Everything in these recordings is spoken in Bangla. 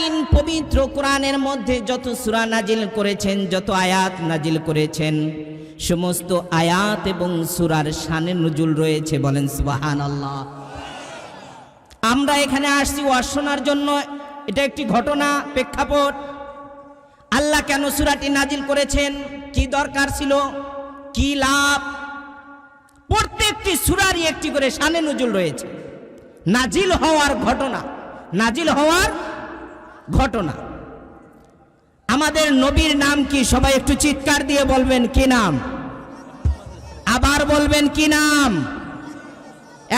আলামিন পবিত্র কোরআনের মধ্যে যত সূরা নাজিল করেছেন, যত আয়াত নাজিল করেছেন, সমস্ত আয়াত এবং সূরার শানে নুজুল রয়েছে। বলেন সুবহানাল্লাহ। আমরা এখানে আসছি ওয়াজ শোনার জন্য। এটা একটি ঘটনা, প্রেক্ষাপট। আল্লাহ কেন সূরাটি নাজিল করেছেন, কি দরকার ছিল, কি লাভ, প্রত্যেকটি সূরারই একটি করে শানে নুজুল রয়েছে। নাজিল হওয়ার ঘটনা, নাজিল হওয়ার ঘটনা। আমাদের নবীর নাম কি? সবাই একটু চিৎকার দিয়ে বলবেন কি নাম? আবার বলবেন কি নাম?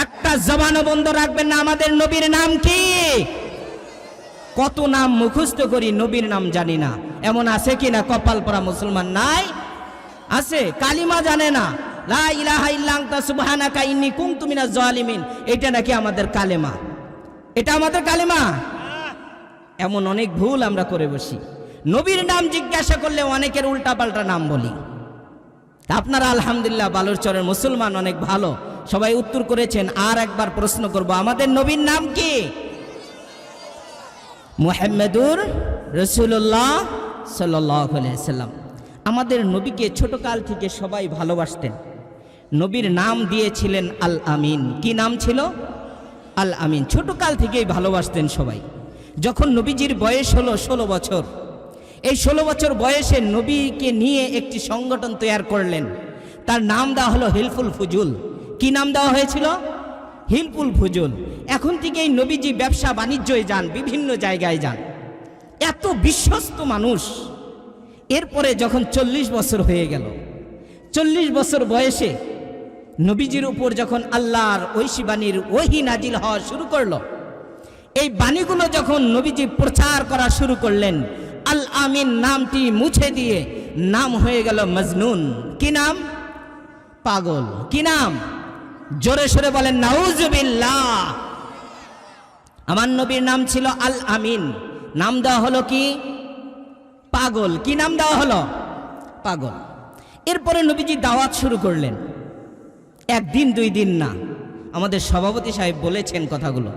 একটা জবানও বন্ধ রাখবেন না। আমাদের নবীর নাম কি? কত নাম মুখস্থ করি, নবীর নাম জানি না। এমন আছে কি না কপাল পরা মুসলমান? নাই? আছে। কালিমা জানে না, লা ইলাহা ইল্লা আনতা সুবহানাকা ইন্নী কুনতু মিনাজ জালিমিন। এটা নাকি আমাদের কালেমা? এটা আমাদের কালেমা? এমন অনেক ভুল আমরা করে বসি। নবীর নাম জিজ্ঞাসা করলে অনেকের উল্টাপাল্টা নাম বলি। আপনারা আলহামদুলিল্লাহ বালুরচরের মুসলমান অনেক ভালো, সবাই উত্তর করেছেন। আর একবার প্রশ্ন করব, আমাদের নবীর নাম কি? মুহাম্মাদুর রাসূলুল্লাহ সাল্লাল্লাহু আলাইহি সাল্লাম। আমাদের নবীকে ছোটকাল থেকে সবাই ভালোবাসতেন। নবীর নাম দিয়েছিলেন আল আমিন। কি নাম ছিল? আল আমিন। ছোটকাল থেকেই ভালোবাসতেন সবাই। যখন নবীজির বয়স হলো 16 বছর, এই 16 বছর বয়সে নবীকে নিয়ে একটি সংগঠন তৈরি করলেন। তার নাম দেওয়া হলো হিলফুল ফুজুল। কি নাম দেওয়া হয়েছিল? হিলফুল ফুজুল। এখন থেকেই নবীজি ব্যবসা বাণিজ্যে যান, বিভিন্ন জায়গায় যান। এত বিশ্বস্ত মানুষ। এরপরে যখন 40 বছর হয়ে গেল, 40 বছর বয়সে নবীজির উপর যখন আল্লাহর ঐশী বাণীর ওহী নাজিল হওয়া শুরু করলো, এই বাণীগুলো যখন নবীজি প্রচার করা শুরু করলেন, আল আমিন নামটি মুছে দিয়ে নাম হয়ে গেল মজনুন। কি নাম? পাগল। কি নাম? জোরে সোরে বলেন নাউজুবিল্লাহ। আমার নবীর নাম ছিল আল আমিন, নাম দেওয়া হলো কি? পাগল। কি নাম দেওয়া হলো? পাগল। এরপরে নবীজি দাওয়াত শুরু করলেন। একদিন দুই দিন না, আমাদের সভাপতি সাহেব বলেছেন কথাগুলো।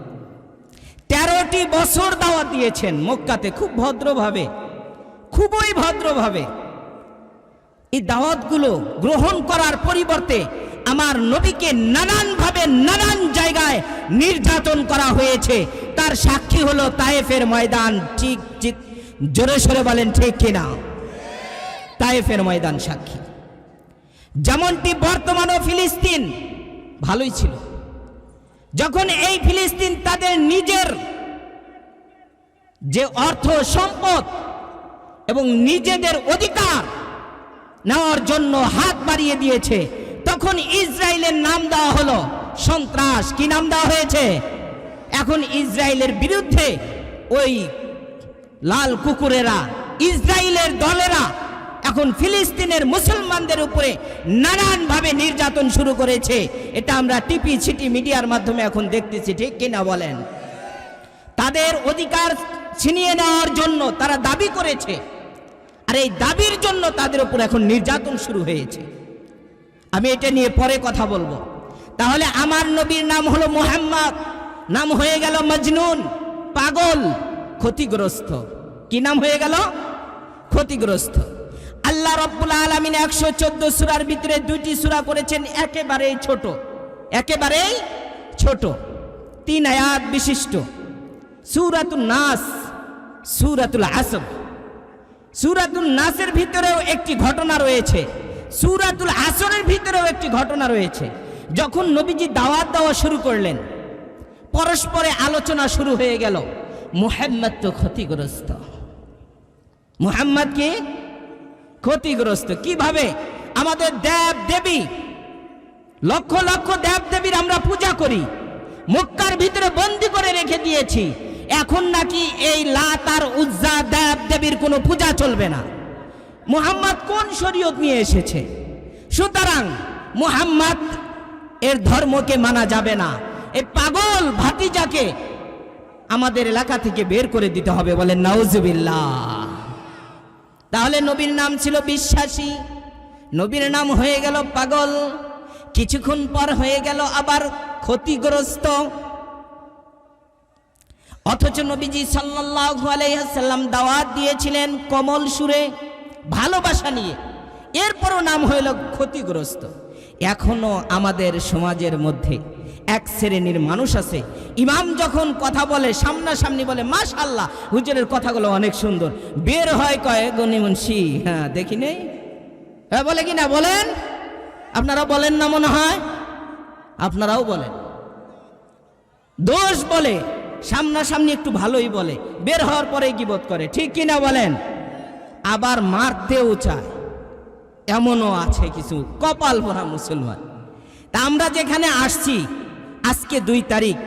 13টি বছর দাওয়াত দিয়েছেন মক্কাতে, খুব ভদ্রভাবে, খুবই ভদ্রভাবে। এই দাওয়াতগুলো গ্রহণ করার পরিবর্তে আমার নবীকে নানানভাবে নানান জায়গায় নির্যাতন করা হয়েছে। তার সাক্ষী হলো তায়েফের ময়দান। ঠিক ঠিক, জোরে সোরে বলেন ঠিক কিনা? তায়েফের ময়দান সাক্ষী। যেমনটি বর্তমানে ফিলিস্তিন ভালোই ছিল। যখন এই ফিলিস্তিন তাদের নিজের যে অর্থ সম্পদ এবং নিজেদের অধিকার নেওয়ার জন্য হাত বাড়িয়ে দিয়েছে, তখন ইসরায়েলের নাম দেওয়া হলো সন্ত্রাস। কি নাম দেওয়া হয়েছে? এখন ইসরায়েলের বিরুদ্ধে ওই লাল কুকুরেরা, ইসরায়েলের দলেরা এখন ফিলিস্তিনের মুসলমানদের উপরে নানানভাবে নির্যাতন শুরু করেছে। এটা আমরা টিভি সিটি মিডিয়ার মাধ্যমে এখন দেখতেছি। ঠিক কিনা বলেন? তাদের অধিকার ছিনিয়ে নেওয়ার জন্য তারা দাবি করেছে, আর এই দাবির জন্য তাদের উপর এখন নির্যাতন শুরু হয়েছে। আমি এটা নিয়ে পরে কথা বলবো। তাহলে আমার নবীর নাম হলো মুহাম্মদ, নাম হয়ে গেল মজনুন, পাগল, ক্ষতিগ্রস্ত। কি নাম হয়ে গেল? ক্ষতিগ্রস্ত। আল্লাহ রাব্বুল আলামিন 114 সূরার ভিতরে 2টি সূরা করেছেন একেবারেই ছোট, একেবারেই ছোট, 3 আয়াত বিশিষ্ট। সূরাতুন নাস, সূরাতুল আসর। সূরাতুন নাসের ভিতরেও একটি ঘটনা রয়েছে, সূরাতুল আসরের ভিতরেও একটি ঘটনা রয়েছে। যখন নবীজি দাওয়াত দেওয়া শুরু করলেন, পরস্পরে আলোচনা শুরু হয়ে গেল। মুহাম্মদ তো ক্ষতিগ্রস্ত। মুহাম্মদ কি? ক্ষতিগ্রস্ত। কিভাবে? আমাদের দেব দেবী, লক্ষ লক্ষ দেব দেবীর আমরা পূজা করি, মক্কার ভিতরে বন্দী করে রেখে দিয়েছি। এখন নাকি এই লাত আর উজ্জা দেব দেবীর কোনো পূজা চলবে না। মুহাম্মদ কোন শরীয়ত নিয়ে এসেছে? সুতরাং মুহাম্মদ এর ধর্মকে মানা যাবে না। এই পাগল ভাতিজাকে আমাদের এলাকা থেকে বের করে দিতে হবে। বলেন নাউজুবিল্লাহ। তাহলে নবীর নাম ছিল বিশ্বাসী, নবীর নাম হয়ে গেল পাগল, কিছুক্ষণ পর হয়ে গেল আবার ক্ষতিগ্রস্ত। অথচ নবীজি সাল্লাল্লাহু আলাইহি ওয়াসাল্লাম দাওয়াত দিয়েছিলেন কোমল সুরে, ভালোবাসা নিয়ে, এরপরও নাম হইল ক্ষতিগ্রস্ত। এখনো আমাদের সমাজের মধ্যে এক শ্রেণীর মানুষ আছে, ইমাম যখন কথা বলে সামনাসামনি বলে মাশাআল্লাহ হুজুরের কথাগুলো অনেক সুন্দর, বের হয় কয় গনি মুন্সি, হ্যাঁ দেখি নেই, হ্যাঁ বলে কি না বলেন? আপনারা বলেন না মনে হয়? আপনারাও বলেন। দোষ বলে সামনাসামনি একটু ভালোই বলে, বের হওয়ার পরে গীবত করে, ঠিক কিনা বলেন? আবার মারতেও চায়, এমনও আছে কিছু কপাল ভরা মুসলমান। তা আমরা যেখানে আসছি আজকে 2 তারিখ,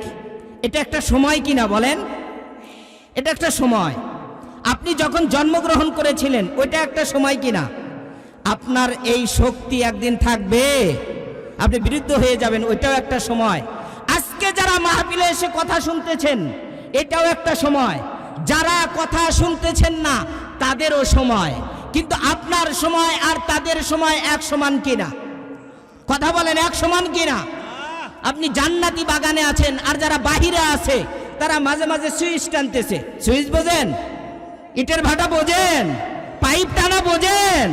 এটা একটা সময় কিনা বলেন? এটা একটা সময়। আপনি যখন জন্মগ্রহণ করেছিলেন ওইটা একটা সময় কিনা? আপনার এই শক্তি একদিন থাকবে, আপনি বিরুদ্ধ হয়ে যাবেন, ওইটাও একটা সময়। আজকে যারা মাহফিলে এসে কথা শুনতেছেন এটাও একটা সময়, যারা কথা শুনতেছেন না তাদেরও সময়। কিন্তু আপনার সময় আর তাদের সময় এক সমান কিনা? কথা বলেন, এক সমান কিনা? আপনি জান্নাতি বাগানে আছেন, আর যারা বাহিরে আছে তারা মাঝে মাঝে সুইচ টানতেছে। সুইচ বোঝেন? ইটের ভাটা বোঝেন? পাইপ টানা বোঝেন?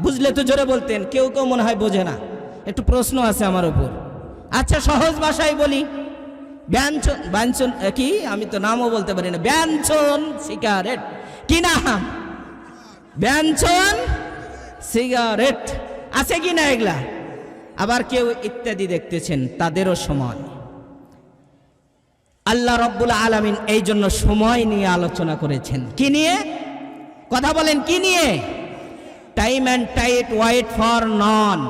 বুঝলে তো জোরে বলতেন, কেউ কেউ মনে হয় বোঝে না। একটু প্রশ্ন আছে আমার উপর। আচ্ছা সহজ ভাষায় বলি, ব্যঞ্জন ব্যঞ্জন কি, আমি তো নামও বলতে পারি না, ব্যঞ্জন সিগারেট কি নাম? ব্যঞ্জন সিগারেট আছে কি না এগুলা? আবার কেউ ইত্যাদি দেখতেছেন, তাদেরও সময়। আল্লাহ রব্বুল আলামিন এই জন্য সময় নিয়ে আলোচনা করেছেন। কি নিয়ে? কথা বলেন, কি নিয়ে? Time and tide wait for none.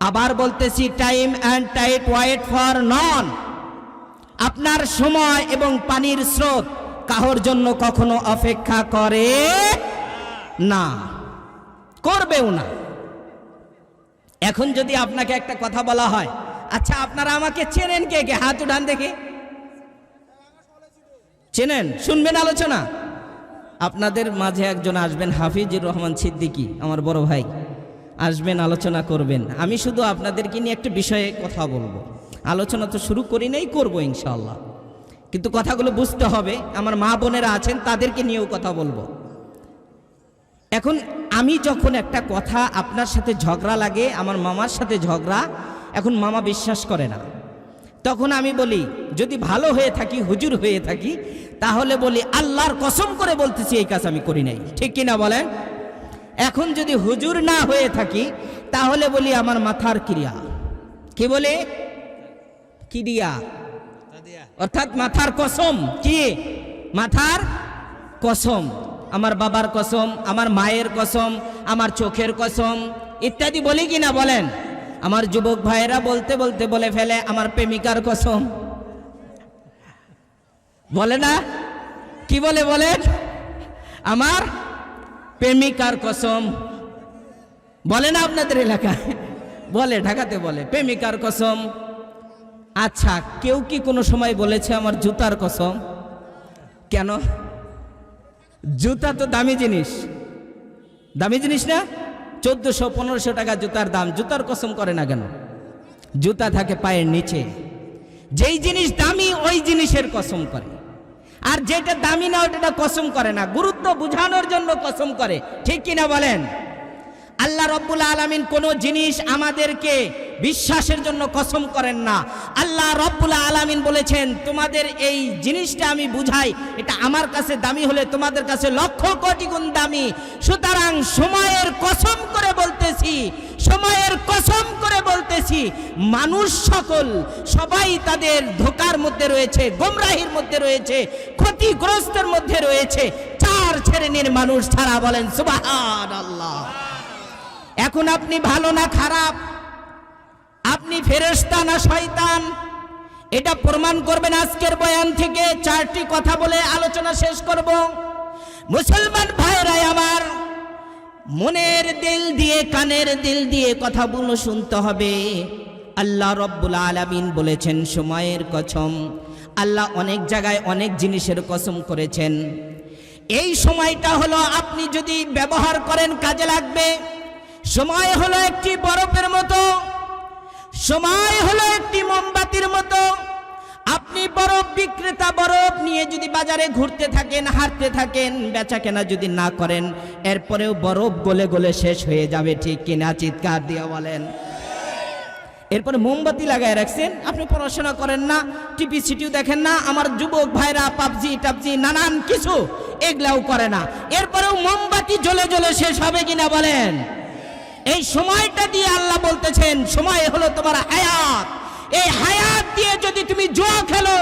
আবার বলতেছি, time and tide wait for none. আপনার সময় এবং পানির স্রোত কাহর জন্য কখনো অপেক্ষা করে না, করবেও না। এখন যদি আপনাকে একটা কথা বলা হয়, আচ্ছা আপনারা আমাকে চেনেন কে কে? হাত উঠান দেখে। চেনেন? শুনবেন আলোচনা? আপনাদের মাঝে একজন আসবেন, হাফিজুর রহমান সিদ্দিকী, আমার বড় ভাই আসবেন, আলোচনা করবেন। আমি শুধু আপনাদেরকে নিয়ে একটা বিষয়ে কথা বলবো। আলোচনা তো শুরু করি নাই, করবো ইনশাআল্লাহ, কিন্তু কথাগুলো বুঝতে হবে। আমার মা বোনেরা আছেন, তাদেরকে নিয়েও কথা বলবো। এখন আমি যখন একটা কথা, আপনার সাথে ঝগড়া লাগে, আমার মামার সাথে ঝগড়া, এখন মামা বিশ্বাস করে না, তখন আমি বলি যদি ভালো হয়ে থাকি, হুজুর হয়ে থাকি, তাহলে বলি আল্লাহর কসম করে বলতেছি এই কাজ আমি করি নাই, ঠিক কিনা বলেন? এখন যদি হুজুর না হয়ে থাকি তাহলে বলি আমার মাথার ক্রিয়া। কি বলে? ক্রিয়া, অর্থাৎ মাথার কসম। কি? মাথার কসম, আমার বাবার কসম, আমার মায়ের কসম, আমার চোখের কসম ইত্যাদি বলি কিনা বলেন? আমার যুবক ভাইয়েরা বলতে বলতে বলে ফেলে আমার প্রেমিকার কসম, বলে না? কি বলে বলেন? আমার প্রেমিকার কসম বলে না আপনাদের এলাকায়? বলে, ঢাকাতে বলে প্রেমিকার কসম। আচ্ছা, কেউ কি কোনো সময় বলেছে আমার জুতার কসম? কেন? জুতা তো দামি জিনিস, দামি জিনিস না? 1400-1500 টাকা জুতার দাম, জুতার কসম করে না কেন? জুতা থাকে পায়ের নিচে, যেই জিনিস দামি ওই জিনিসের কসম করে, আর যেটা দামি না ওটা কসম করে না, গুরুত্ব বোঝানোর জন্য কসম করে, ঠিক কিনা বলেন? আল্লাহ রব্বুল আলামিন কোন জিনিস আমাদেরকে বিশ্বাসের জন্য কসম করেন না। আল্লাহ রব্বুল আলামিন বলেছেন তোমাদের এই জিনিসটা আমি বুঝাই, এটা আমার কাছে দামি হলে তোমাদের কাছে লক্ষ কোটি গুণ দামি। সুতরাং সময়ের কসম করে বলতেছি, সময়ের কসম করে বলতেছি, মানুষ সকল সবাই তাদের ধোঁকার মধ্যে রয়েছে, গোমরাহির মধ্যে রয়েছে, ক্ষতিগ্রস্তের মধ্যে রয়েছে। 4 শ্রেণীর মানুষ ছাড়া। বলেন সুবহানাল্লাহ। এখন আপনি ভালো না খারাপ, আপনি ফেরেশতা না শয়তান, এটা প্রমাণ করবেন আজকের বয়ান থেকে। 4টি কথা বলে আলোচনা শেষ করব। মুসলমান ভাইরা আমার, মনের দিল দিয়ে, কানের দিল দিয়ে কথাগুলো শুনতে হবে। আল্লাহ রব্বুল আলামিন বলেছেন সময়ের কসম। আল্লাহ অনেক জায়গায় অনেক জিনিসের কসম করেছেন। এই সময়টা হলো আপনি যদি ব্যবহার করেন কাজে লাগবে। সময় হলো একটি বরফের মতো, সময় হলো একটি মোমবাতির মতো। আপনি বরফ বিক্রেতা, বরফ নিয়ে যদি বাজারে ঘুরতে থাকেন, হাঁটতে থাকেন, বেচা কেনা যদি না করেন, এরপরেও বরফ গলে গলে শেষ হয়ে যাবে, ঠিক কিনা? চিৎকার দিয়ে বলেন। এরপরে মোমবাতি লাগায় রাখছেন, আপনি পড়াশোনা করেন না, টিভি সিটিও দেখেন না, আমার যুবক ভাইরা পাবজি টাবজি নানান কিছু এগুলাও করে না, এরপরেও মোমবাতি জ্বলে জ্বলে শেষ হবে কিনা বলেন? এই সময়টা দিয়ে আল্লাহ বলতেছেন সময় হলো তোমার হায়াত। এই হায়াত দিয়ে যদি তুমি জুয়া খেলো,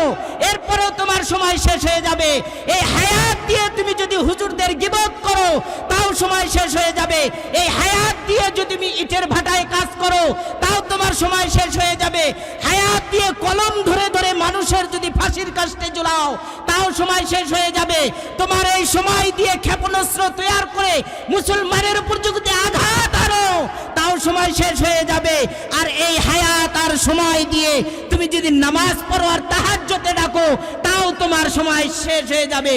এরপরেও তোমার সময় শেষ হয়ে যাবে। এই হায়াত দিয়ে তুমি যদি হুজুরদের গিবত করো, তাও সময় শেষ হয়ে যাবে। এই হায়াত দিয়ে যদি তুমি ইটের ভাটায় কাজ করো, তাও তোমার সময় শেষ হয়ে যাবে। হায়াত দিয়ে কলম ধরে ধরে মানুষের যদি ফাঁসির কাস্টে ঝুলাও, তাও সময় শেষ হয়ে যাবে। তোমার এই সময় দিয়ে ক্ষেপণাস্ত্র তৈরি করে মুসলমানের উপর যদি আঘাত আনো, তাও সময় শেষ হয়ে যাবে। আর এই হায়াত আর সময় দিয়ে তুমি যদি নামাজ পড়ো আর তাহাজ্জুদে ডাকো, তাও তোমার সময় শেষ হয়ে যাবে,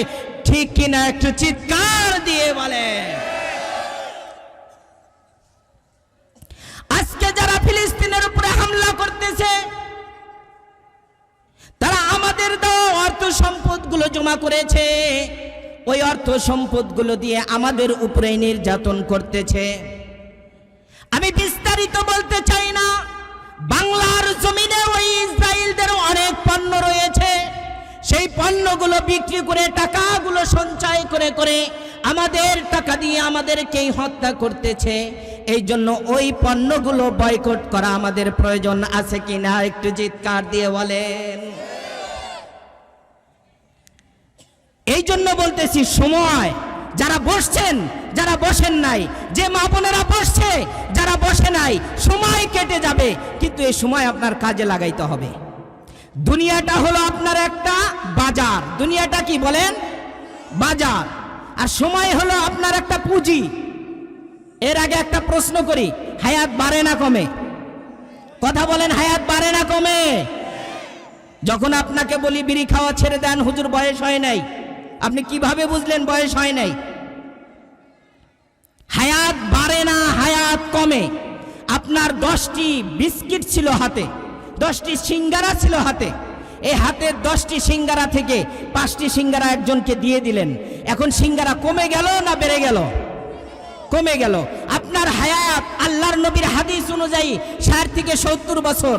ঠিক কিনা? একটু চিৎকার দিয়ে বলে। আজকে যারা ফিলিস্তিনের উপরে হামলা করতেছে, তারা আমাদের দেওয়া অর্থ সম্পদগুলো জমা করেছে, ওই অর্থ সম্পদগুলো দিয়ে আমাদের উপরে নির্যাতন করতেছে। আমি বিস্তারিত বলতে চাই না। বাংলার জমিনে ওই ইসরায়েলদের অনেক পণ্য রয়েছে, সেই পণ্যগুলো বিক্রি করে টাকাগুলো সঞ্চয় করে করে আমাদের টাকা দিয়ে আমাদেরকেই হত্যা করতেছে। এই জন্য ওই পণ্যগুলো বয়কট করা আমাদের প্রয়োজন আছে কিনা? একটু চিৎকার দিয়ে বলেন। এই জন্য বলতেছি সময়, যারা বসছেন, যারা বসেন নাই, যে মা বোনেরা বসছে, যারা বসে নাই, সময় কেটে যাবে, কিন্তু এই সময় আপনার কাজে লাগাইতে হবে। দুনিয়াটা হলো আপনার একটা বাজার। দুনিয়াটা কি বলেন? বাজার। আর সময় হলো আপনার একটা পুঁজি। এর আগে একটা প্রশ্ন করি, হায়াত বাড়ে না কমে? কথা বলেন, হায়াত বাড়ে না কমে? যখন আপনাকে বলি বিড়ি খাওয়া ছেড়ে দেন, হুজুর বয়স হয় নাই, আপনি কিভাবে বুঝলেন বয়স হয় নাই? হায়াত বাড়ে না, হায়াত কমে। আপনার 10টি বিস্কিট ছিল হাতে, 10টি সিঙ্গারা ছিল হাতে, এই হাতের 10টি সিঙ্গারা থেকে 5টি সিঙ্গারা একজনকে দিয়ে দিলেন, এখন সিঙ্গারা কমে গেল না বেড়ে গেল? কমে গেল। আপনার হায়াত আল্লাহর নবীর হাদিস অনুযায়ী 60 থেকে 70 বছর।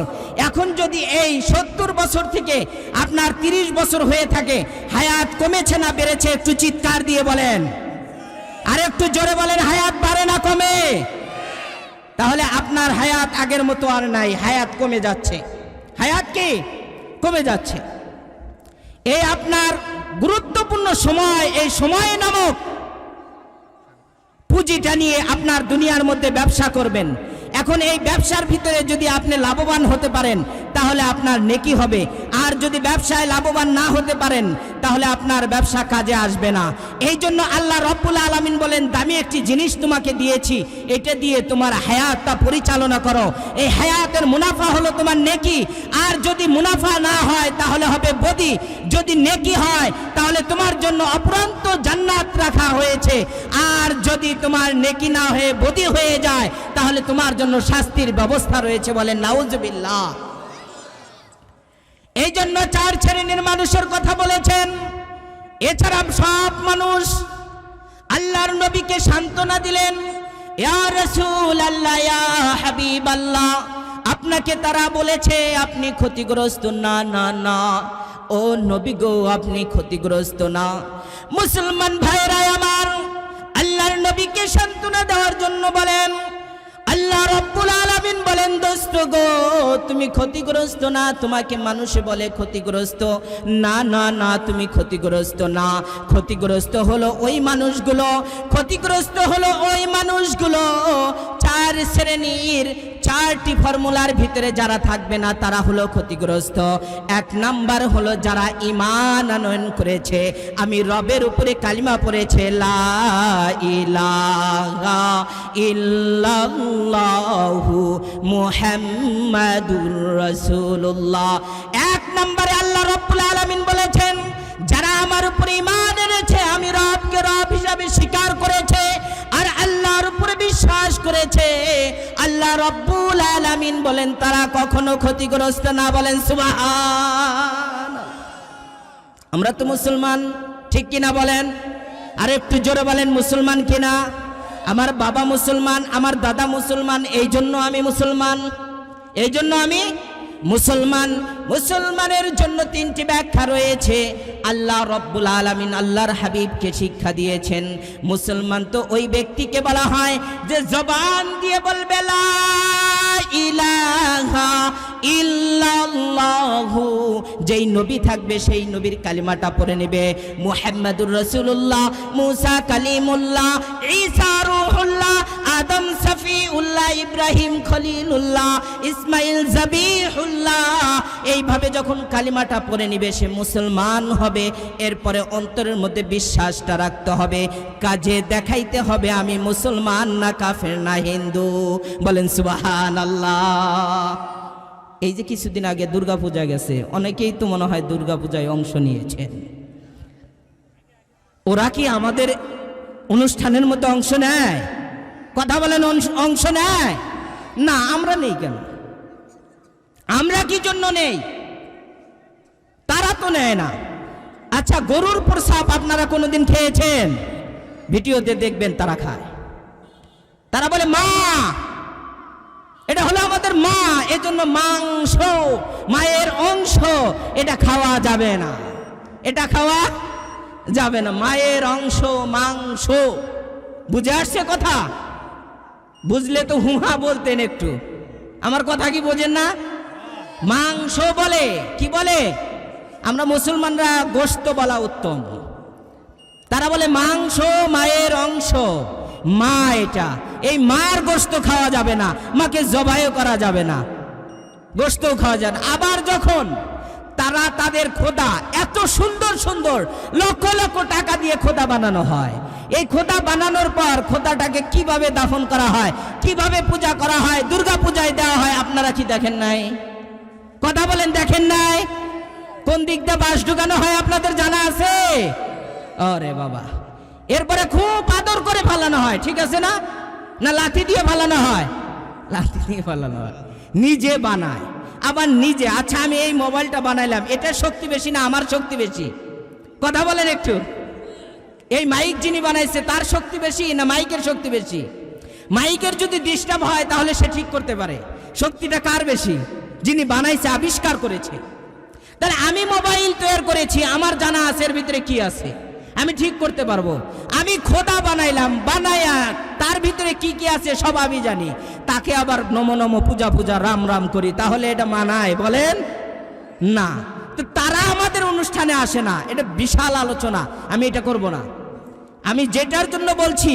এখন যদি এই 70 বছর থেকে আপনার 30 বছর হয়ে থাকে, হায়াত কমেছে না বেড়েছে? একটু চিৎকার দিয়ে বলেন, আর একটু জোরে বলেন, হায়াত বাড়ে না কমে? তাহলে আপনার হায়াত আগের মতো আর নাই, হায়াত কমে যাচ্ছে। হায়াত কি কমে যাচ্ছে? এই আপনার গুরুত্বপূর্ণ সময়, এই সময় নামক পুঁজিটা নিয়ে আপনার দুনিয়ার মধ্যে ব্যবসা করবেন। এখন এই ব্যবসার ভিতরে যদি আপনি লাভবান হতে পারেন, তাহলে আপনার নেকি হবে। আর যদি ব্যবসায় লাভবান না হতে পারেন, তাহলে আপনার ব্যবসা কাজে আসবে না। এই জন্য আল্লাহ রব্বুল আলামিন বলেন, দামি একটি জিনিস তোমাকে দিয়েছি, এটা দিয়ে তোমার হায়াতটা পরিচালনা করো। এই হায়াতের মুনাফা হলো তোমার নেকি। আর যদি মুনাফা না হয়, তাহলে হবে বদি। যদি নেকি হয়, তাহলে তোমার জন্য অপরন্ত জান্নাত রাখা হয়েছে। আর যদি তোমার নেকি না হয়ে বদি হয়ে যায়, তাহলে তোমার জন্য শাস্তির ব্যবস্থা রয়েছে। বলেন নাউজুবিল্লাহ। এই জন্য 4 শ্রেণীর মানুষের কথা বলেছেন। এছাড়া সব মানুষ আল্লাহর নবীকে সান্ত্বনা দিলেন, ইয়া রাসূলুল্লাহ, ইয়া হাবিবাল্লাহ, আপনাকে তারা বলেছে আপনি ক্ষতিগ্রস্ত না। না না, ও নবী গো, আপনি ক্ষতিগ্রস্ত না। মুসলমান ভাইরা আমার, আল্লাহর নবীকে সান্ত্বনা দেওয়ার জন্য বলেন, আল্লাহ রাব্বুল আলামিন বলেন, দোস্ত গো, তুমি ক্ষতিগ্রস্ত না। তোমাকে মানুষে বলে ক্ষতিগ্রস্ত, না না না, তুমি ক্ষতিগ্রস্ত না। ক্ষতিগ্রস্ত হলো ওই মানুষগুলো, ক্ষতিগ্রস্ত হলো ওই মানুষগুলো 4 শ্রেণীর, 4টি ফর্মুলার ভিতরে যারা থাকবে না, তারা হলো ক্ষতিগ্রস্ত। 1 নাম্বার হলো যারা ঈমান আনয়ন করেছে, আমি রবের উপরে কালিমা পড়েছে, লা ইলাহা ইল্লাল্লাহু মুহাম্মাদুর রাসূলুল্লাহ। 1 নম্বরে আল্লাহ রাব্বুল আলামিন বলেছেন, যারা আমার উপরে ঈমান এনেছে, আমি রবকে রব হিসাবে স্বীকার করেছে, আর আল্লাহর উপরে বিশ্বাস করেছে, আল্লাহ রাব্বুল আলামিন বলেন তারা কখনো ক্ষতিগ্রস্ত না। বলেন সুবহান। আমরা তো মুসলমান, ঠিক কিনা বলেন? আর একটু জোরে বলেন মুসলমান কিনা? আমার বাবা মুসলমান, আমার দাদা মুসলমান, এই জন্য আমি মুসলমান, এই জন্য আমি মুসলমান। মুসলমানের জন্য তিনটি ব্যাখ্যা রয়েছে। আল্লাহ রব্বুল আলামিন আল্লাহর হাবিবকে শিক্ষা দিয়েছেন, মুসলমান তো ওই ব্যক্তিকে বলা হয় যে জবান দিয়ে বলবে লা ইলাহা ইল্লাল্লাহু। যেই নবী থাকবে সেই নবীর কালিমাটা পড়ে নেবে, মুহাম্মাদুর রাসূলুল্লাহ, মুসা কালিমুল্লাহ, ঈসা রূহুল্লাহ, আদম সফিউল্লাহ, ইব্রাহিম খলিলুল্লাহ, ইসমাইল জাবিহুল্লাহ। এইভাবে যখন কালিমাটা পড়ে নিবে সে মুসলমান হবে। এরপরে অন্তরের মধ্যে বিশ্বাসটা রাখতে হবে, কাজে দেখাইতে হবে আমি মুসলমান না কাফের না হিন্দু। বলেন সুবহানাল্লাহ। এই যে কিছুদিন আগে দুর্গাপূজা গেছে, অনেকেই তো মনে হয় দুর্গাপূজায় অংশ নিয়েছেন। ওরা কি আমাদের অনুষ্ঠানের মধ্যে অংশ নেয়? কথা বলেন, অংশ নেয় না? আমরা নেই কেন? আমরা কি জন্য নেই? তারা তো নেয় না। আচ্ছা, গরুর প্রসাব আপনারা কোনোদিন খেয়েছেন? ভিডিওতে দেখবেন তারা খায়। তারা বলে মা, এটা হলো আমাদের মা, এজন্য মাংস, মায়ের অংশ, এটা খাওয়া যাবে না, এটা খাওয়া যাবে না। মায়ের অংশ, মাংস। বুঝে আসছে কথা? বুঝলে তো হুহা বলতেন একটু। আমার কথা কি বোঝেন না? মাংস বলে, কি বলে? আমরা মুসলমানরা গোশত বলা উত্তম, তারা বলে মাংস, মায়ের অংশ, মা। এটা এই মার গোশত খাওয়া যাবে না, মাকে জবাইও করা যাবে না, গোশতও খাওয়া যাবে না। আবার যখন তারা তাদের খোদা, এত সুন্দর সুন্দর লক্ষ লক্ষ টাকা দিয়ে খোদা বানানো হয়, এই খোদা বানানোর পর খোদাটাকে কিভাবে দাফন করা হয়, কিভাবে পূজা করা হয়, দুর্গা পূজায় দেওয়া হয়, আপনারা কি দেখেন নাই? কথা বলেন, দেখেন নাই? কোন দিক দিয়ে বাঁশ ঢুকানো হয় আপনাদের জানা আছে? আরে বাবা, এরপরে খুব আদর করে ফালানো হয়, ঠিক আছে না? না লাঠি দিয়ে ফালানো হয়? লাঠি দিয়ে ফালানো হয়। নিজে বানায়, আবার নিজে। আচ্ছা, আমি এই মোবাইলটা বানাইলাম, এটার শক্তি বেশি না আমার শক্তি বেশি? কথা বলেন একটু। এই মাইক যিনি বানাইছে তার শক্তি বেশি না মাইকের শক্তি বেশি? মাইকের যদি ডিস্টার্ব হয় তাহলে সে ঠিক করতে পারে, শক্তিটা কার বেশি? যিনি বানাইছে, আবিষ্কার করেছে। তাহলে আমি মোবাইল তৈরি করেছি, আমার জানা আছে এর ভিতরে কি আছে, আমি ঠিক করতে পারবো। আমি খোদা বানাইলাম, বানায়া তার ভিতরে কি কি আছে সব আমি জানি, তাকে আবার নম নম পূজা পূজা রাম রাম করি, তাহলে এটা মানায়? বলেন না। তো তারা আমাদের অনুষ্ঠানে আসে না, এটা বিশাল আলোচনা, আমি এটা করব না। আমি যেটার জন্য বলছি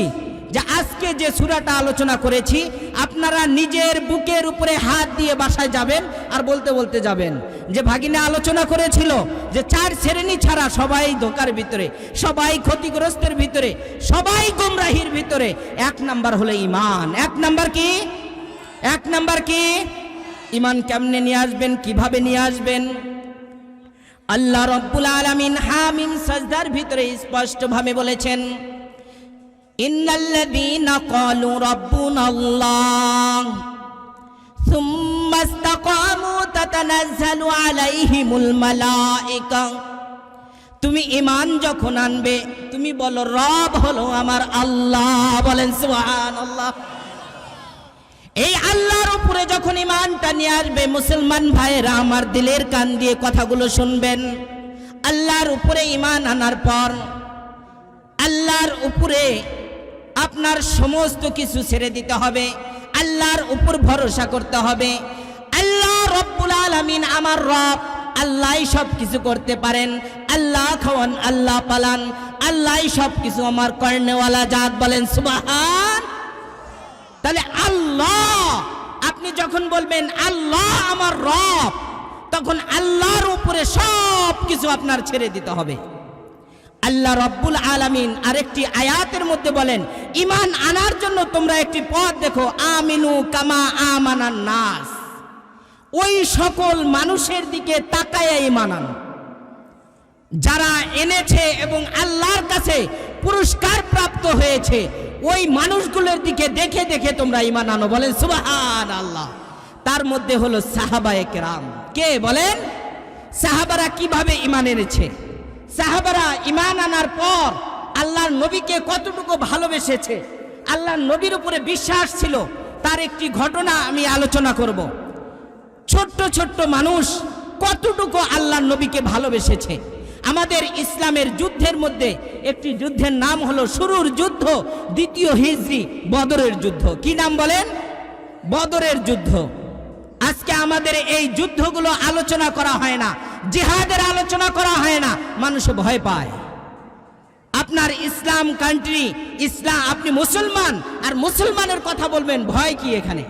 যে আজকে যে সূরাটা আলোচনা করেছি, আপনারা নিজের বুকের উপরে হাত দিয়ে বাসায় যাবেন আর বলতে বলতে যাবেন যে ভাগিনা আলোচনা করেছিল যে 4 শ্রেণী ছাড়া সবাই ধোকার ভিতরে, সবাই ক্ষতিগ্রস্তের ভিতরে, সবাই গোমরাহির ভিতরে। 1 নাম্বার হলো ঈমান। 1 নাম্বার কি? 1 নাম্বার কি? ঈমান কেমনে নিয়ে আসবেন, কিভাবে নিয়ে আসবেন? আল্লাহ রাব্বুল আলামিন হামিম সাজদার ভিতরে স্পষ্টভাবে বলেছেন, ইন্নাল্লাযীনা ক্বালু রাব্বুনাল্লাহ সুম্মা ইসতাকামু তাতানাজ্জালু আলাইহিমুল মালায়েকা। তুমি ঈমান যখন আনবে তুমি বলো রব হলো আমার আল্লাহ। বলেন সুবহানাল্লাহ। এই আল্লাহর উপরে যখন ঈমানটা নিয়ে আসবে, মুসলমান ভাইয়েরা আমার দিলের কান দিয়ে কথাগুলো শুনবেন। আল্লাহর উপরে ঈমান আনার পর আল্লাহর উপরে আপনার সমস্ত কিছু ছেড়ে দিতে হবে, আল্লাহর উপর ভরসা করতে হবে। আল্লাহ রব্বুল আলামিন আমার রব, আল্লাহই সব কিছু করতে পারেন, আল্লাহ খাওয়ান, আল্লাহ পালান, আল্লাহই সব কিছু আমার কর্নেওয়ালা জাত। বলেন সুবহান। তাহলে আল্লাহ, আপনি যখন বলবেন আল্লাহ আমার রব, তখন আল্লাহর উপরে সব কিছু আপনার ছেড়ে দিতে হবে। আল্লাহ রব্বুল আলামিন আরেকটি আয়াতের মধ্যে বলেন, ঈমান আনার জন্য তোমরা একটি পথ দেখো, আমিনু কামা আমানান নাস। ওই সকল মানুষের দিকে তাকায় ঈমান আনো যারা এনেছে এবং আল্লাহর কাছে পুরস্কার প্রাপ্ত হয়েছে, ওই মানুষগুলোর দিকে দেখে দেখে তোমরা ঈমান আনো। বলেন সুবহানাল্লাহ। তার মধ্যে হলো সাহাবায়ে কেরাম। কে? বলেন সাহাবারা কিভাবে ঈমান এনেছে? সাহাবারা ঈমান আনার পর আল্লাহর নবীকে কতটুকু ভালোবেসেছে, আল্লাহর নবীর উপরে বিশ্বাস ছিল, তার একটি ঘটনা আমি আলোচনা করব। ছোট্ট ছোট্ট মানুষ কতটুকু আল্লাহর নবীকে ভালোবেসেছে। আমাদের ইসলামের যুদ্ধের মধ্যে একটি যুদ্ধের নাম হলো শুরুর যুদ্ধ, দ্বিতীয় হিজরি, বদরের যুদ্ধ। কি নাম বলেন? বদরের যুদ্ধ। আজকে আমাদের এই যুদ্ধগুলো আলোচনা করা হয় না, জিহাদের আলোচনা করা হয় না, মানুষ ভয় পায়। আপনার ইসলাম কান্ট্রি, ইসলাম, আপনি মুসলমান আর মুসলমানের কথা বলবেন, ভয় কি এখানে?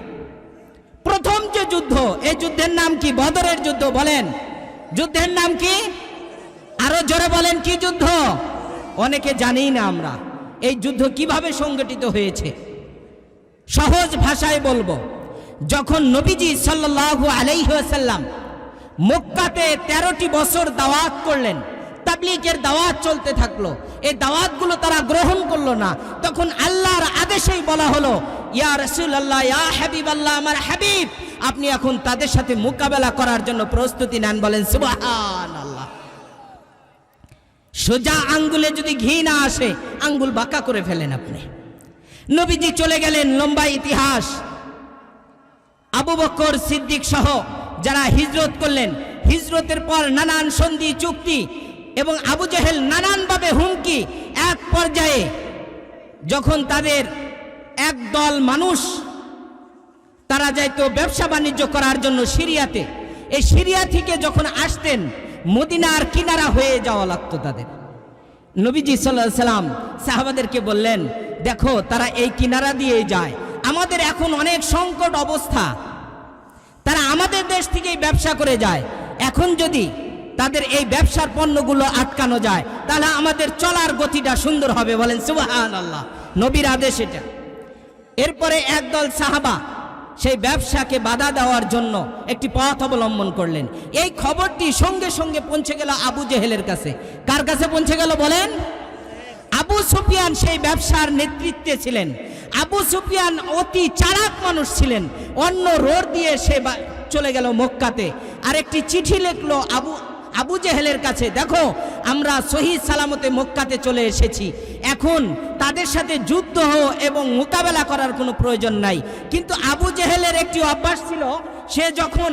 প্রথম যে যুদ্ধ, এই যুদ্ধের নাম কি? বদরের যুদ্ধ। বলেন যুদ্ধের নাম কি? আরো জোরে বলেন, কি যুদ্ধ? অনেকে জানি না আমরা এই যুদ্ধ কিভাবে সংগঠিত হয়েছে। সহজ ভাষায় বলবো, যখন নবীজি সাল্লাল্লাহু আলাইহি ওয়াসাল্লাম মক্কাতে 13টি বছর দাওয়াত করলেন, তাবলীগের দাওয়াত চলতে থাকলো, এই দাওয়াতগুলো তারা গ্রহণ করলো না, তখন আল্লাহর আদেশেই বলা হলো, ইয়া রাসূলুল্লাহ, ইয়া হাবিবাল্লাহ, আমার হাবিব, আপনি এখন তাদের সাথে মোকাবেলা করার জন্য প্রস্তুতি নেন। বলেন সুবহানাল্লাহ। সোজা আঙ্গুলে যদি ঘি না আসে, আঙ্গুল বাঁকা করে ফেলেন আপনি। নবীজি চলে গেলেন, লম্বা ইতিহাস। আবু বকর সিদ্দিক সহ যারা হিজরত করলেন, হিজরতের পর নানান সন্ধি চুক্তি এবং আবু জেহেল নানানভাবে হুমকি, এক পর্যায়ে যখন তাদের একদল মানুষ তারা যাইতো ব্যবসা বাণিজ্য করার জন্য সিরিয়াতে, এই সিরিয়া থেকে যখন আসতেন মদিনার কিনারা হয়ে যাওয়া লাগতো তাদের। নবীজি সাল্লাল্লাহু আলাইহি সাল্লাম সাহাবাদেরকে বললেন, দেখো তারা এই কিনারা দিয়ে যায়, আমাদের এখন অনেক সংকট অবস্থা, তারা আমাদের দেশ থেকেই ব্যবসা করে যায়, এখন যদি তাদের এই ব্যবসার পণ্যগুলো আটকানো যায় তাহলে আমাদের চলার গতিটা সুন্দর হবে। বলেন সুবহানাল্লাহ, নবীর আদেশ এটা। এরপরে একদল সাহাবা সেই ব্যবসাকে বাধা দেওয়ার জন্য একটি পথ অবলম্বন করলেন। এই খবরটি সঙ্গে সঙ্গে পৌঁছে গেল আবু জেহেলের কাছে। কার কাছে পৌঁছে গেল বলেন? আবু সুফিয়ান সেই ব্যবসার নেতৃত্বে ছিলেন। আবু সুফিয়ান অতি চালাক মানুষ ছিলেন। অন্য রোড দিয়ে সে চলে গেল মক্কাতে, আর একটি চিঠি লিখলো আবু জেহেলের কাছে, দেখো আমরা সহি সালামতে মক্কাতে চলে এসেছি, এখন তাদের সাথে যুদ্ধ এবং মোকাবেলা করার কোনো প্রয়োজন নাই। কিন্তু আবু জেহেলের একটি অভ্যাস ছিল, সে যখন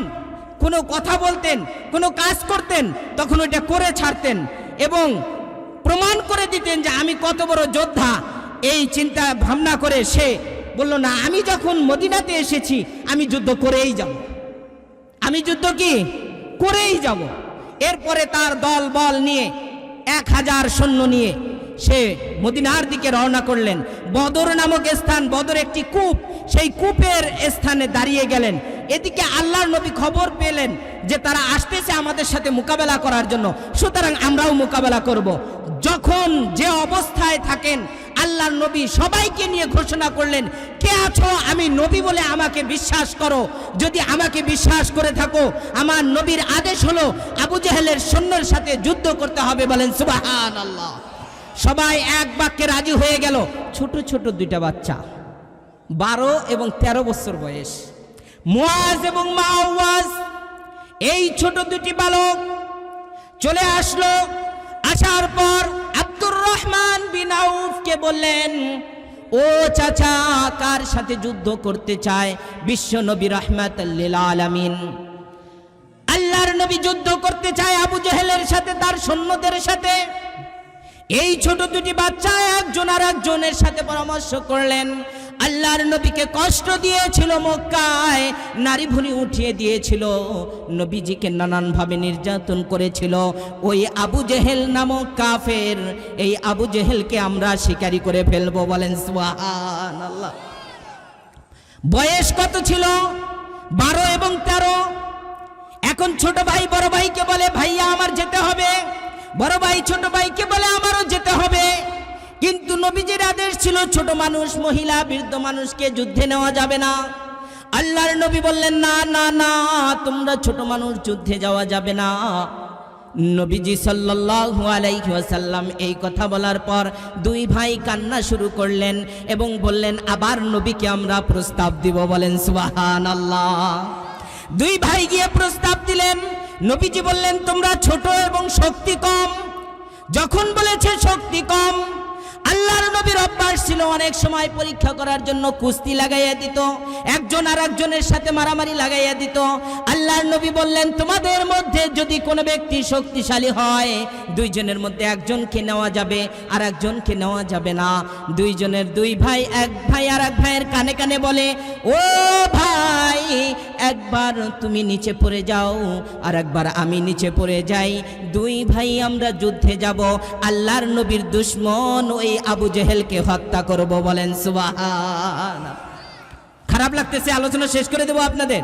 কোনো কথা বলতেন, কোনো কাজ করতেন, তখন ওইটা করে ছাড়তেন এবং প্রমাণ করে দিতেন যে আমি কত বড় যোদ্ধা। এই চিন্তা ভাবনা করে সে বলল, না, আমি যখন মদিনাতে এসেছি আমি যুদ্ধ করেই যাব, আমি যুদ্ধ কি করেই যাব। এরপরে তার দল বল নিয়ে 1000 সৈন্য নিয়ে সে মদিনার দিকে রওনা করলেন। বদর নামক স্থান, বদর একটি কূপ, সেই কূপের স্থানে দাঁড়িয়ে গেলেন। এদিকে আল্লাহর নবী খবর পেলেন যে তারা আসতেছে আমাদের সাথে মোকাবেলা করার জন্য, সুতরাং আমরাও মোকাবেলা করব। যখন যে অবস্থায় থাকেন আল্লাহর নবী সবাইকে নিয়ে ঘোষণা করলেন, কে আছো আমি নবী বলে আমাকে বিশ্বাস করো, যদি আমাকে বিশ্বাস করে থাকো আমার নবীর আদেশ হলো আবু জেহেলের সৈন্যের সাথে যুদ্ধ করতে হবে। বলেন সুবহানাল্লাহ। সবাই এক বাক্যে রাজি হয়ে গেল। ছোট ছোট দুইটা বাচ্চা, 12 এবং 13 বছর বয়স, মুআজ এবং মাওয়াজ, এই ছোট দুটি বালক চলে আসলো। আসার পর আব্দুর রহমান বিন আউফকে বললেন, ও চাচা, কার সাথে যুদ্ধ করতে চায়? বিশ্ব নবী রাহমাতুল লিল আলামিন, আল্লাহর নবী যুদ্ধ করতে চায় আবু জেহেলের সাথে, তার সৈন্যদের সাথে। এই ছোট দুটি বাচ্চা একজন আর একজনের সাথে পরামর্শ করলেন। আল্লাহর নবীকে কষ্ট দিয়েছিল মক্কায়, নারী ভুঁড়ি উঠিয়ে দিয়েছিল, নবীজিকে নানানভাবে নির্যাতন করেছিল। ওই আবু জেহেল নামক কাফের, এই আবু জেহেলকে আমরা শিকারি করে ফেলবো। বলেন সুবহানাল্লাহ। বয়স কত ছিল? 12 এবং 13। এখন ছোট ভাই বড় ভাইকে বলে, ভাইয়া আমার যেতে হবে, বড় ভাই ছোট ভাইকে বলে আমারও যেতে হবে। কিন্তু নবীজির আদেশ ছিল ছোট মানুষ, মহিলা, বৃদ্ধ মানুষকে যুদ্ধে নেওয়া যাবে না। আল্লাহর নবী বললেন, না না না, তোমরা ছোট মানুষ, যুদ্ধে যাওয়া যাবে না। নবীজি সাল্লাল্লাহু আলাইহি ওয়াসাল্লাম এই কথা বলার পর দুই ভাই কান্না শুরু করলেন এবং বললেন, আবার নবীকে আমরা প্রস্তাব দিব। বলেন সুবহানাল্লাহ। দুই ভাই গিয়ে প্রস্তাব দিলেন। নবীজি বললেন, তোমরা ছোট এবং শক্তি কম, যখন বলেছে শক্তি কম, আল্লাহর নবীর অভ্যাস ছিল অনেক সময় পরীক্ষা করার জন্য কুস্তি লাগাইয়া দিত, একজন আর একজনের সাথে মারামারি লাগাইয়া দিত। আল্লাহর নবী বললেন, তোমাদের মধ্যে যদি কোনো ব্যক্তি শক্তিশালী হয়, দুইজনের মধ্যে একজনকে নেওয়া যাবে আর একজনকে নেওয়া যাবে না। দুইজনের দুই ভাই, এক ভাই আর এক ভাইয়ের কানে কানে বলে, ও ভাই, একবার তুমি নিচে পড়ে যাও আর একবার আমি নিচে পড়ে যাই, দুই ভাই আমরা যুদ্ধে যাব, আল্লাহর নবীর দুশমন ওই আবু জেহেলকে হত্যা করব। বলেন সুবহানাল্লাহ। খারাপ লাগতেছে, আলোচনা শেষ করে দেব আপনাদের।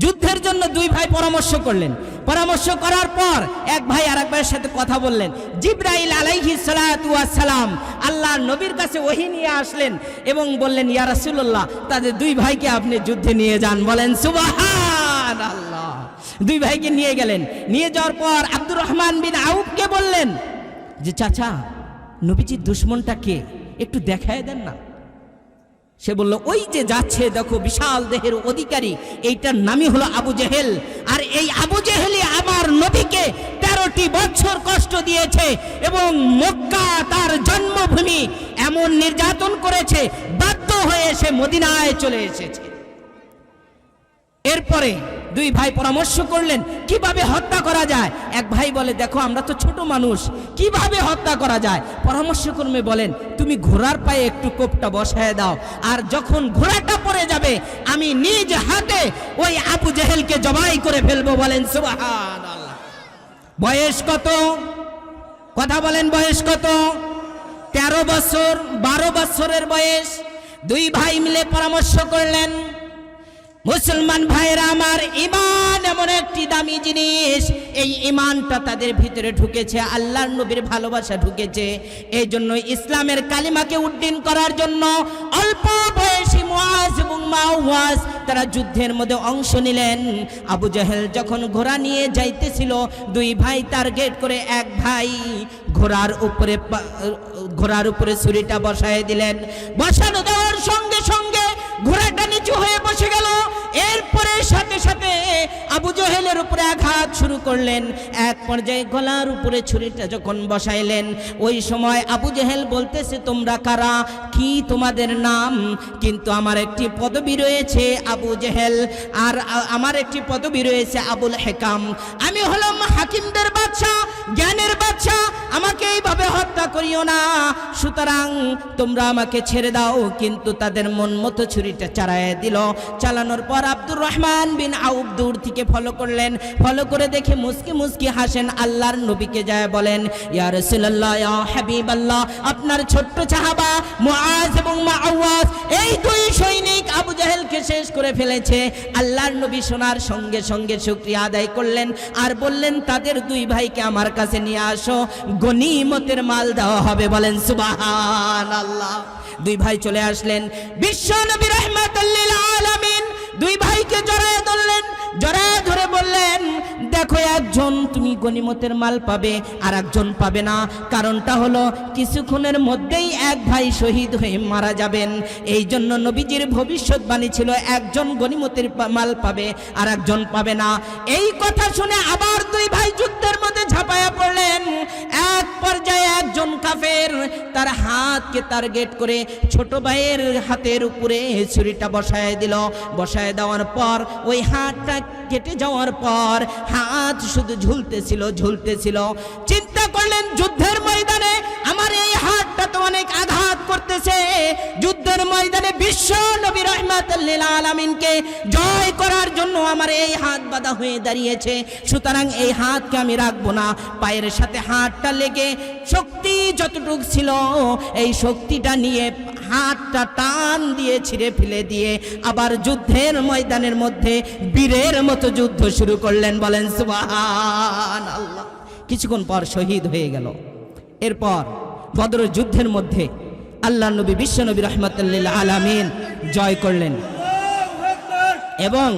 যুদ্ধের জন্য দুই ভাই পরামর্শ করলেন। পরামর্শ করার পর এক ভাই আর এক ভাইয়ের সাথে কথা বললেন। জিবরাইল আলাইহিস সালাতু ওয়াস সালাম আল্লাহর নবীর কাছে ওহী নিয়ে আসলেন এবং বললেন, ইয়া রাসূলুল্লাহ, তাদের দুই ভাইকে আপনি যুদ্ধে নিয়ে যান। বলেন সুবহানাল্লাহ। দুই ভাইকে নিয়ে গেলেন। নিয়ে যাওয়ার পর আব্দুর রহমান বিন আউফকে বললেন যে, চাচা, নবীজির দুশমনটা কে, একটু দেখায় দেন না। সে বলল, ওই যে যাচ্ছে, দেখো, বিশাল দেহের অধিকারী, এইটার নামই হলো আবু জেহেল। আর এই আবু জেহেলই আমার নবীকে 13টি বছর কষ্ট দিয়েছে এবং মক্কা তার জন্মভূমি, এমন নির্যাতন করেছে, বাধ্য হয়ে সে মদিনায় চলে এসেছে। এরপরে দুই ভাই পরামর্শ করলেন কিভাবে হত্যা করা যায়। এক ভাই বলে, দেখো, আমরা তো ছোট মানুষ, কিভাবে হত্যা করা যায়। পরামর্শক্রমে বলেন, তুমি ঘোড়ার পায়ে একটু কোপটা বসায় দাও, আর যখন ঘোড়াটা পড়ে যাবে আমি নিজ হাতে ওই আবু জেহেলকে জবাই করে ফেলবো। বলেন সুবহানাল্লাহ। বয়স কত? কথা বলেন, বয়স কত? 13 বছর, 12 বছরের বয়স। দুই ভাই মিলে পরামর্শ করলেন, মুসলমান ভাইরা আমার, ঈমান এমন একটি দামি জিনিস, এই ঈমানটা তাদের ভিতরে ঢুকেছে, আল্লাহর নবীর ভালোবাসা ঢুকেছে। এই জন্য ইসলামের কালিমাকে উড্ডীন করার জন্য অল্প বয়সী মুআজ এবং মাওয়াজ তারা যুদ্ধের মধ্যে অংশ নিলেন। আবু জেহেল যখন ঘোড়া নিয়ে যাইতেছিল, দুই ভাই টার্গেট করে এক ভাই ঘোড়ার উপরে ছুরিটা বসায় দিলেন। বসানো দেওয়ার সঙ্গে সঙ্গে ঘোড়াটা নিচু হয়ে বসে গেল। এরপরে সাথে সাথে আবু জেহেলের উপরে আঘাত শুরু করলেন। এক পর্যায়ে গলার উপরে ছুরিটা যখন বসাইলেন, ওই সময় আবু জেহেল বলতেছে, তোমরা কারা, কি তোমাদের নাম? কিন্তু আমার একটি পদবি রয়েছে আবু জেহেল, আর আমার একটি পদবি রয়েছে আবুল হেকাম। আমি হলাম হাকিমদের বাদশা, জ্ঞানের বাদশা, আমাকে এইভাবে হত্যা করিও না, সুতরাং তোমরা আমাকে ছেড়ে দাও। কিন্তু তাদের মন মতো ছুরিটা চালায় দিল। চালানোর পর আব্দুর রহমান বিন আউফ দূর থেকে ফলো করলেন। ফলো করে দেখে মুস্কি মুস্কি হাসেন। আল্লাহর নবীকে যায় বলেন, ইয়া রাসূলুল্লাহ, ইয়া হাবিবাল্লাহ, আপনার ছোট্ট সাহাবা মুআজ এবং মাওয়াজ, এই দুই সৈনিক আবু জেহেলকে শেষ করে ফেলেছে। আল্লাহর নবী শোনার সঙ্গে সঙ্গে শুকরিয়া আদায় করলেন আর বললেন, তাদের দুই ভাইকে আমার কাছে নিয়ে আসো, গনিমতের মাল দেওয়া হবে। বলেন সুবহানাল্লাহ। দুই ভাই চলে আসলেন। বিশ্ব নবী রাহমাতুল লিল আলামিন দুই ভাইকে জড়ায় ধরলেন। জড়ায় ধরে বললেন, দেখো, একজন তুমি গনিমতের মাল পাবে আর একজন পাবে না। কারণটা হলো, কিছুক্ষণের মধ্যেই এক ভাই শহীদ হয়ে মারা যাবেন। এই জন্য নবীজির ভবিষ্যৎবাণী ছিল, একজন গনিমতের মাল পাবে আর একজন পাবে না। এই কথা শুনে আবার দুই ভাই যুদ্ধের মধ্যে ঝাঁপায়া পড়লেন। এক পর্যায়ে একজন কাফের তার হাতকে টার্গেট করে ছোট ভাইয়ের হাতের উপরে ছুরিটা বসায় দিল। বসায় দেওয়ার পর ওই হাতটা কেটে যাওয়ার পর হাত শুধু ঝুলতেছিল। চিন্তা করলেন, যুদ্ধের ময়দানে আমার এই হাতটা তো অনেক আঘাত করতেছে। যুদ্ধের ময়দানে বিশ্ব নবী রাহমাতুল লিল আলামিনকে জয় করার জন্য আমার এই হাত বাঁধা হয়ে দাঁড়িয়েছে, সুতরাং এই হাতকে আমি রাখবো না। পায়ের সাথে হাতটা লেগে শক্তি যতটুকু ছিল, এই শক্তিটা নিয়ে হাতটা টান দিয়ে ছিঁড়ে ফেলে দিয়ে আবার যুদ্ধের ময়দানের মধ্যে বীরের মতো যুদ্ধ শুরু করলেন। বলেন সুবহানাল্লাহ। কিছুক্ষণ পর শহীদ হয়ে গেল। এরপর বদর যুদ্ধের মধ্যে আল্লাহ নবী বিশ্ব নবী রাহমাতুল লিল আলামিন জয় করলেন এবং